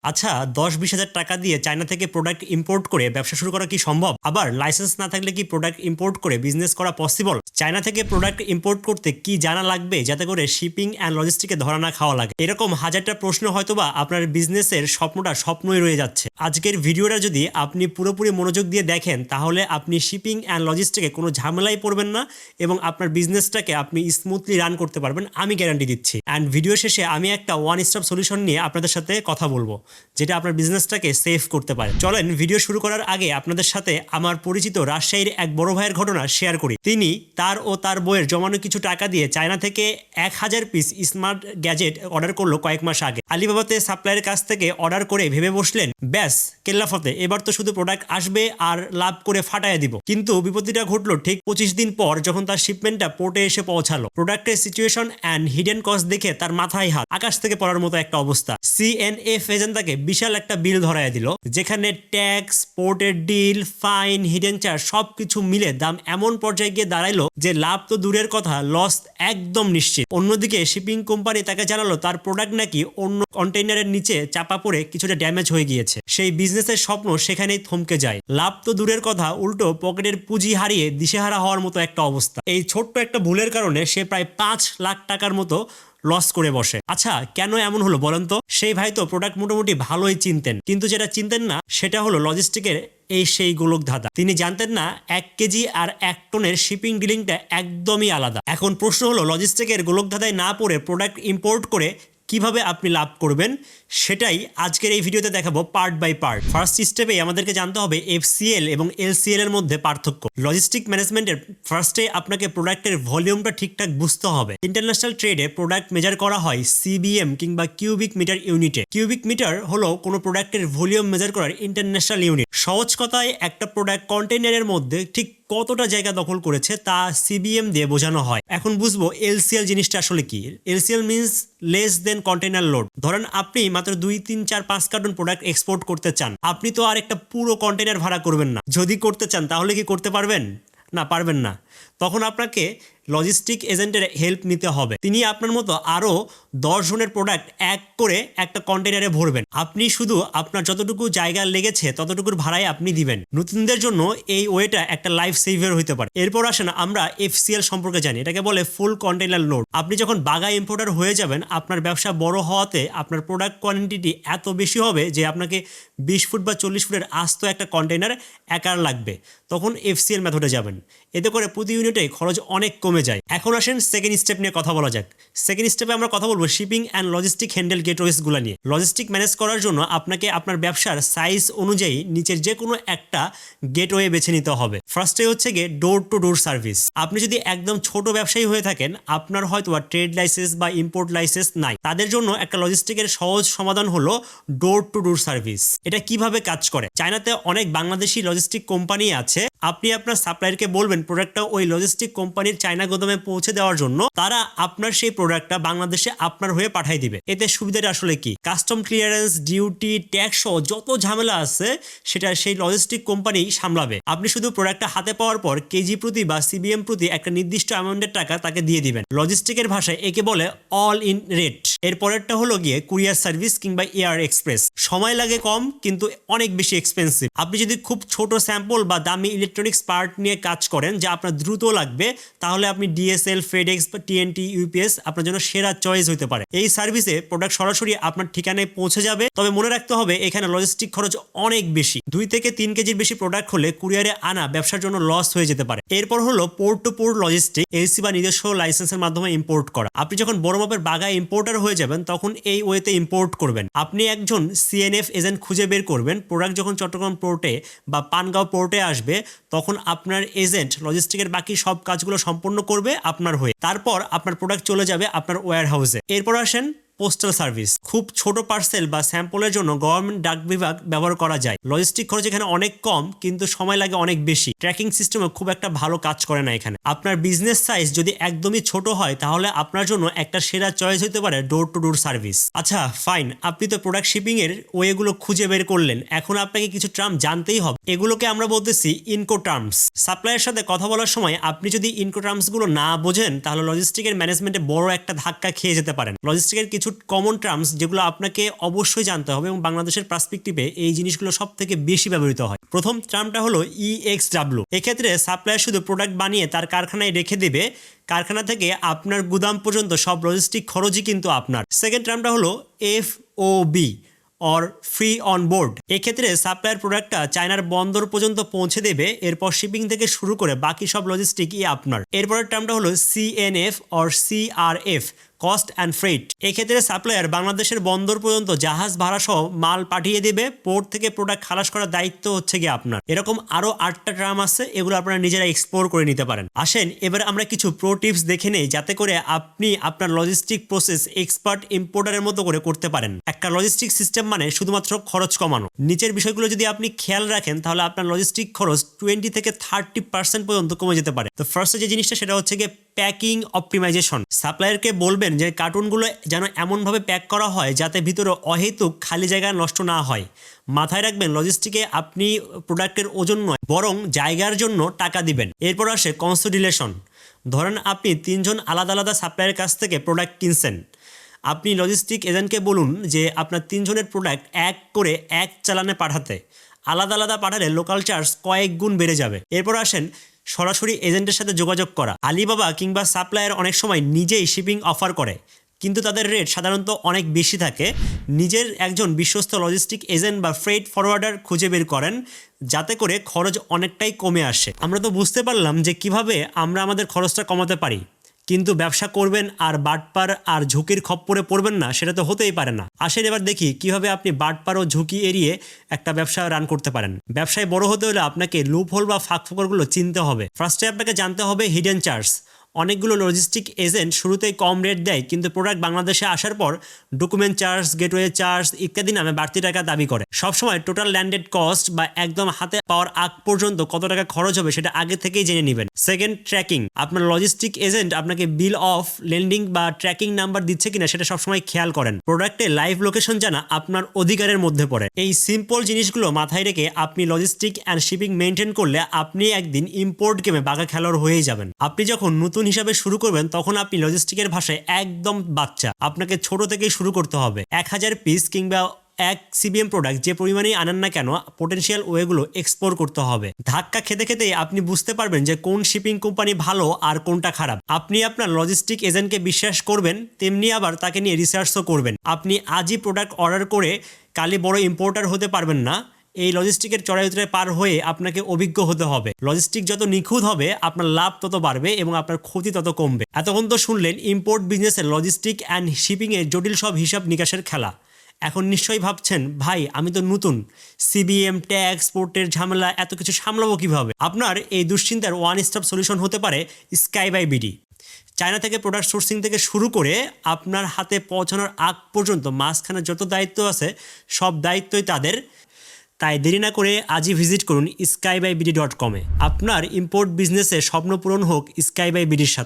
আচ্ছা, 10-20 হাজার টাকা দিয়ে চায়না থেকে প্রোডাক্ট ইম্পোর্ট করে ব্যবসা শুরু করা কি সম্ভব? আবার লাইসেন্স না থাকলে কি প্রোডাক্ট ইম্পোর্ট করে বিজনেস করা পসিবল? চায়না থেকে প্রোডাক্ট ইম্পোর্ট করতে কি জানা লাগবে যাতে করে শিপিং অ্যান্ড লজিস্টিকে ধরা না খাওয়া লাগে? এরকম হাজারটা প্রশ্ন হয়তোবা আপনার বিজনেসের স্বপ্নটা স্বপ্নই রয়ে যাচ্ছে। আজকের ভিডিওটা যদি আপনি পুরোপুরি মনোযোগ দিয়ে দেখেন তাহলে আপনি শিপিং অ্যান্ড লজিস্টিকে কোনো ঝামেলাই পড়বেন না এবং আপনার বিজনেসটাকে আপনি স্মুথলি রান করতে পারবেন, আমি গ্যারান্টি দিচ্ছি। অ্যান্ড ভিডিও শেষে আমি একটা ওয়ান স্টপ সলিউশন নিয়ে আপনাদের সাথে কথা বলবো যেটা আপনার বিজনেসটাকে সেভ করতে পারে। চলেন ভিডিও শুরু করার আগে আপনাদের সাথে আমার পরিচিত রাজশাহীর এক বড় ভাইয়ের ঘটনা শেয়ার করি। তিনি তার ও তার বইয়ের জমানো কিছু টাকা দিয়ে চায়না থেকে 1000 পিস স্মার্ট গ্যাজেট অর্ডার করলো কয়েক মাস আগে। আলিবাবাতে সাপ্লাইয়ের কাছ থেকে অর্ডার করে ভেবে বসলেন ব্যাস কেল্লাফতে, এবার তো শুধু প্রোডাক্ট আসবে আর লাভ করে ফাটায় দিব। কিন্তু বিপত্তিটা ঘটলো ঠিক 25 দিন পর, যখন তার শিপমেন্টটা পোর্টে এসে পৌঁছালো। প্রোডাক্টের সিচুয়েশন অ্যান্ড হিডেন কস্ট দেখে তার মাথায় হাত, আকাশ থেকে পড়ার মতো একটা অবস্থা। সিএনএফ এজেন্ট তাকে বিশাল একটা বিল ধরায় দিল, যেখানে ট্যাক্স, পোর্টের ডিল, ফাইন, হিডেন চার্জ সবকিছু মিলে দাম এমন পর্যায়ে গিয়ে দাঁড়াইলো যে লাভ তো দূরের কথা, লস একদম নিশ্চিত। অন্যদিকে শিপিং কোম্পানি তাকে জানালো তার প্রোডাক্ট নাকি অন্য কন্টেইনারের নিচে চাপা পড়ে কিছুটা ড্যামেজ হয়ে গিয়েছে। সেই বিজনেসের স্বপ্ন সেখানেই থমকে যায়। লাভ তো দূরের কথা, উল্টো পকেটের পুঁজি হারিয়ে দিশেহারা হওয়ার মতো একটা অবস্থা। এই ছোট্ট একটা ভুলের কারণে সে প্রায় 5 লাখ টাকার মতো লস করে বসে। আচ্ছা, কেন এমন হলো বলেন তো? সেই ভাই তো প্রোডাক্ট মোটামুটি ভালোই চিনতেন, কিন্তু যেটা চিনতেন না সেটা হলো লজিস্টিকের সেই গোলক ধাঁধা। তিনি জানতেন না 1 কেজি আর 1 টনের শিপিং ডিলিংটা একদমই আলাদা। এখন প্রশ্ন হলো, লজিস্টিকের গোলক ধাঁধায় না পড়ে প্রোডাক্ট ইম্পোর্ট করে কিভাবে আপনি লাভ করবেন, সেটাই আজকের এই ভিডিওতে দেখাবো পার্ট বাই পার্ট। ফার্স্ট স্টেপে আমাদেরকে জানতে হবে এফসিএল এবং এলসিএল এর মধ্যে পার্থক্য। লজিস্টিক ম্যানেজমেন্টের ফার্স্টে আপনাকে প্রোডাক্টের ভলিউমটা ঠিকঠাক বুঝতে হবে। ইন্টারন্যাশনাল ট্রেডে প্রোডাক্ট মেজার করা হয় সিবিএম কিংবা কিউবিক মিটার ইউনিটে। কিউবিক মিটার হলো কোনো প্রোডাক্টের ভলিউম মেজার করার ইন্টারন্যাশনাল ইউনিট। সহজ কথায় একটা প্রোডাক্ট কন্টেইনারের মধ্যে ঠিক কতটা জায়গা দখল করেছে তা সিবিএম দিয়ে বোঝানো হয়। এখন বুঝবো এলসিএল জিনিসটা আসলে কি। LCL means less than container load. ধরেন আপনি মাত্র 2-3-4-5 কার্টন প্রোডাক্ট এক্সপোর্ট করতে চান, আপনি তো আর একটা পুরো কন্টেইনার ভাড়া করবেন না। যদি করতে চান তাহলে কি করতে পারবেন? না, পারবেন না। তখন আপনাকে লজিস্টিক এজেন্টের হেল্প নিতে হবে। তিনি আপনার মতো আরও 10 জনের প্রোডাক্ট এক করে একটা কন্টেইনারে ভরবেন। আপনি শুধু আপনার যতটুকু জায়গা লেগেছে ততটুকুর ভাড়াই আপনি দিবেন। নতুনদের জন্য এই ওয়েটা একটা লাইফ সেভার হতে পারে। এরপর আসেন আমরা এফসিএল সম্পর্কে জানি। এটাকে বলে ফুল কন্টেইনার লোড। আপনি যখন বাগা ইম্পোর্টার হয়ে যাবেন, আপনার ব্যবসা বড় হওয়াতে আপনার প্রোডাক্ট কোয়ান্টিটি এত বেশি হবে যে আপনাকে 20 ফুট বা 40 ফুটের আস্ত একটা কন্টেইনার একার লাগবে। তখন এফসিএল মেথডে যাবেন। এতে করে প্রতি ইউনিটে খরচ অনেক কমে যায়। এখন আসেন সেকেন্ড স্টেপ নিয়ে কথা বলা যাক। সেকেন্ড স্টেপে আমরা কথা বলবো শিপিং অ্যান্ড লজিস্টিক হ্যান্ডেল গেটওয়েসগুলো নিয়ে। লজিস্টিক ম্যানেজ করার জন্য আপনাকে আপনার ব্যবসার সাইজ অনুযায়ী নিচের যে কোনো একটা গেটওয়ে বেছে নিতে হবে। ফার্স্টে হচ্ছে গিয়ে ডোর টু ডোর সার্ভিস। আপনি যদি একদম ছোট ব্যবসায়ী হয়ে থাকেন, আপনার হয়তো ট্রেড লাইসেন্স বা ইম্পোর্ট লাইসেন্স নাই, তাদের জন্য একটা লজিস্টিকের সহজ সমাধান হলো ডোর টু ডোর সার্ভিস। এটা কিভাবে কাজ করে? চায়নাতে অনেক বাংলাদেশি লজিস্টিক কোম্পানি আছে। আপনি আপনার সাপ্লায়ারকে বলবেন প্রোডাক্টটা ওই লজিস্টিক কোম্পানির চায়না গোদামে পৌঁছে দেওয়ার জন্য, তারা আপনার সেই প্রোডাক্টটা বাংলাদেশে আপনার হয়ে পাঠিয়ে দিবে। এতে সুবিধাটা আসলে কি? কাস্টম ক্লিয়ারেন্স, ডিউটি, ট্যাক্স সহ যত ঝামেলা আছে সেটা সেই লজিস্টিক কোম্পানি সামলাবে। আপনি শুধু প্রোডাক্টটা হাতে পাওয়ার পর কেজি প্রতি বা সিবিএম প্রতি একটা নির্দিষ্ট অ্যামাউন্টের টাকা তাকে দিয়ে দিবেন। লজিস্টিকের ভাষায় একে বলে অল ইন রেট। এর পরেরটা হলো গিয়ে কুরিয়ার সার্ভিস কিংবা এয়ার এক্সপ্রেস। সময় লাগে কম কিন্তু অনেক বেশি এক্সপেন্সিভ। আপনি যদি খুব ছোট স্যাম্পল বা দামি ইলেকট্রনিক্স পার্ট নিয়ে কাজ করেন যা আপনার দ্রুত লাগবে, তাহলে আপনি ডিএসএল, ফেডেক্স বা টিএনটি, ইউপিএস আপনার জন্য সেরা চয়েস হতে পারে। এই সার্ভিসে প্রোডাক্ট সরাসরি আপনার ঠিকানায় পৌঁছে যাবে। তবে মনে রাখতে হবে এখানে লজিস্টিক খরচ অনেক বেশি। 2 থেকে 3 কেজির বেশি প্রোডাক্ট হলে কুরিয়ারে আনা ব্যবসার জন্য লস হয়ে যেতে পারে। এরপর হলো port to port logistic, LC বা নিজস্ব লাইসেন্সের মাধ্যমে ইম্পোর্ট করা। আপনি যখন বড় মাপের বাগা ইম্পোর্টার হয়ে যাবেন তখন এই ওয়েতে ইম্পোর্ট করবেন। আপনি একজন সিএনএফ এজেন্ট খুঁজে বের করবেন। প্রোডাক্ট যখন চট্টগ্রাম পোর্টে বা পানগাঁও পোর্টে আসবে তখন আপনার এজেন্ট লজিস্টিকের বাকি সব কাজগুলো সম্পন্ন করবে আপনার হয়ে। তারপর আপনার প্রোডাক্ট চলে যাবে আপনার ওয়্যার হাউসে। এরপর আসেন পোস্টাল সার্ভিস। খুব ছোট পার্সেল বা স্যাম্পলের জন্য গভর্নমেন্ট ডাক বিভাগ ব্যবহার করা যায়। লজিস্টিক খরচ এখানে অনেক কম কিন্তু সময় লাগে অনেক বেশি। ট্র্যাকিং সিস্টেমে খুব একটা ভালো কাজ করে না এখানে। আপনার বিজনেস সাইজ যদি একদমই ছোট হয় তাহলে আপনার জন্য একটা সেরা চয়েস হতে পারে ডোর টু ডোর সার্ভিস। আচ্ছা ফাইন, আপনি তো প্রোডাক্ট শিপিং এর ওয়েগুলো খুঁজে বের করলেন। এখন আপনাকে কিছু টার্ম জানতেই হবে। এগুলোকে আমরা বলতেছি ইনকো টার্মস। সাপ্লায়ারের সাথে কথা বলার সময় আপনি যদি ইনকো টার্মস গুলো না বোঝেন তাহলে লজিস্টিকের ম্যানেজমেন্টে বড় একটা ধাক্কা খেয়ে যেতে পারেন। লজিস্টিকের কিছু কিছু কমন টার্মস যেগুলো আপনাকে অবশ্যই জানতে হবে এবং বাংলাদেশের পার্সপেক্টিভে এই জিনিসগুলো সব থেকে বেশি ব্যবহৃত হয়। প্রথম টার্মটা হলো EXW। এক্ষেত্রে সাপ্লায়ার শুধু প্রোডাক্ট বানিয়ে তার কারখানায় রেখে দেবে, কারখানা থেকে আপনার গুদাম পর্যন্ত সব লজিস্টিক খরচই কিন্তু আপনার। সেকেন্ড টার্মটা হলো FOB or free on board. এক্ষেত্রে সাপ্লায়ার প্রোডাক্টটা চায়নার বন্দর পর্যন্ত পৌঁছে দেবে, এরপর শিপিং থেকে শুরু করে বাকি সব লজিস্টিকই আপনার। এরপরের টার্মটা হলো CNF or CRF, cost and freight. এক্ষেত্রে সাপ্লায়ার বাংলাদেশের বন্দর পর্যন্ত জাহাজ ভাড়া সহ মাল পাঠিয়ে দেবে, পোর্ট থেকে প্রোডাক্ট খালাস করার দায়িত্ব হচ্ছে গিয়ে আপনার। এরকম আরো 8টা টার্ম আছে, এগুলো আপনারা নিজেরা এক্সপ্লোর করে নিতে পারেন। আসেন এবার আমরা কিছু প্রো টিপস দেখে নেই যাতে করে আপনি আপনার লজিস্টিক প্রসেস এক্সপার্ট ইম্পোর্টারের মতো করে করতে পারেন। একটা লজিস্টিক সিস্টেম মানে শুধুমাত্র খরচ কমানো। নিচের বিষয়গুলো যদি আপনি খেয়াল রাখেন তাহলে আপনার লজিস্টিক খরচ 20 থেকে 30% পর্যন্ত কমে যেতে পারে। তো ফার্স্টে যে জিনিসটা সেটা হচ্ছে গিয়ে প্যাকিং অপটিমাইজেশন। সাপ্লায়ারকে বলবেন যে কার্টুনগুলো যেন এমনভাবে প্যাক করা হয় যাতে ভিতরে অহেতুক খালি জায়গা নষ্ট না হয়। মাথায় রাখবেন লজিস্টিকে আপনি প্রোডাক্টের ওজন নয় বরং জায়গার জন্য টাকা দিবেন। এরপর আসে কনসোলিডেশন। ধরেন আপনি 3 জন আলাদা আলাদা সাপ্লায়ারের কাছ থেকে প্রোডাক্ট কিনছেন, আপনি লজিস্টিক এজেন্টকে বলুন যে আপনার 3 জনের প্রোডাক্ট এক করে এক চালানে পাঠাতে। আলাদা আলাদা পাঠালে লোকাল চার্জ কয়েক গুণ বেড়ে যাবে। এরপর আসেন সরাসরি এজেন্টের সাথে যোগাযোগ করা। আলিবাবা কিংবা সাপ্লায়ার অনেক সময় নিজেই শিপিং অফার করে, কিন্তু তাদের রেট সাধারণত অনেক বেশি থাকে। নিজের একজন বিশ্বস্ত লজিস্টিক এজেন্ট বা ফ্রেট ফরওয়ার্ডার খুঁজে বের করেন যাতে করে খরচ অনেকটাই কমে আসে। আমরা তো বুঝতে পারলাম যে কিভাবে আমরা আমাদের খরচটা কমাতে পারি, কিন্তু ব্যবসা করবেন আর বাটপার আর ঝুঁকির খপ্পরে পড়বেন না, সেটা তো হতেই পারে না। আসেন এবার দেখি কিভাবে আপনি বাটপার ও ঝুঁকি এড়িয়ে একটা ব্যবসা রান করতে পারেন। ব্যবসায় বড় হতে হলে আপনাকে লুপহোল বা ফাঁকফোকরগুলো চিনতে হবে। ফার্স্টে আপনাকে জানতে হবে হিডেন চার্জ। অনেকগুলো লজিস্টিক এজেন্ট শুরুতেই কম রেট দেয়, কিন্তু প্রোডাক্ট বাংলাদেশে আসার পর ডকুমেন্ট চার্জ, গেটওয়ে চার্জ ইত্যাদি নামে বাড়তি টাকা দাবি করে। সবসময় টোটাল ল্যান্ডেড কস্ট বা একদম হাতে পাওয়ার আগ পর্যন্ত কত টাকা খরচ হবে সেটা আগে থেকেই জেনে নেবেন। Second, tracking. আপনার লজিস্টিক এজেন্ট আপনাকে বিল অফ লেন্ডিং বা ট্র্যাকিং নাম্বার দিচ্ছে কিনা সেটা সবসময় খেয়াল করেন। প্রোডাক্টে লাইভ লোকেশন জানা আপনার অধিকারের মধ্যে পড়ে। এই সিম্পল জিনিসগুলো মাথায় রেখে আপনি লজিস্টিক অ্যান্ড শিপিং মেনটেন করলে আপনি একদিন ইম্পোর্ট গেমে বাঘা খেলোয়াড় হয়েই যাবেন। আপনি যখন নতুন হিসাবে শুরু করবেন তখন আপনি লজিস্টিকের ভাষায় একদম বাচ্চা। আপনাকে ছোট থেকেই শুরু করতে হবে। 1000 পিস কিংবা 1 CBM প্রোডাক্ট যে পরিমাণেই আনেন না কেন পটেনশিয়াল ওয়েগুলো এক্সপ্লোর করতে হবে। ধাক্কা খেতে খেতেই আপনি বুঝতে পারবেন যে কোন শিপিং কোম্পানি ভালো আর কোনটা খারাপ। আপনি আপনার লজিস্টিক এজেন্টকে বিশ্বাস করবেন, তেমনি আবার তাকে নিয়ে রিসার্চও করবেন। আপনি আজই প্রোডাক্ট অর্ডার করে কালই বড় ইম্পোর্টার হতে পারবেন না। এই লজিস্টিকের চড়াই উতরাই পার হয়ে আপনাকে অভিজ্ঞ হতে হবে। লজিস্টিক যত নিখুঁত হবে আপনার লাভ তত বাড়বে এবং আপনার ক্ষতি তত কমবে। এতক্ষণ তো শুনলেন ইম্পোর্ট বিজনেসের লজিস্টিক অ্যান্ড শিপিংয়ের জটিল সব হিসাব নিকাশের খেলা। এখন নিশ্চয়ই ভাবছেন ভাই আমি তো নতুন, CBM, ট্যাক্স, পোর্টের ঝামেলা এত কিছু সামলাবো কিভাবে? আপনার এই দুশ্চিন্তার ওয়ান স্টপ সলিউশন হতে পারে স্কাই বাই বিডি। চায়না থেকে প্রোডাক্ট সোর্সিং থেকে শুরু করে আপনার হাতে পৌঁছানোর আগ পর্যন্ত মাঝখানে যত দায়িত্ব আছে সব দায়িত্বই তাদের। তাই দেরি না করে আজই ভিজিট করুন skybybd.com-এ। আপনার ইম্পোর্ট বিজনেসে স্বপ্ন পূরণ হোক স্কাই বাই বিডির সাথে।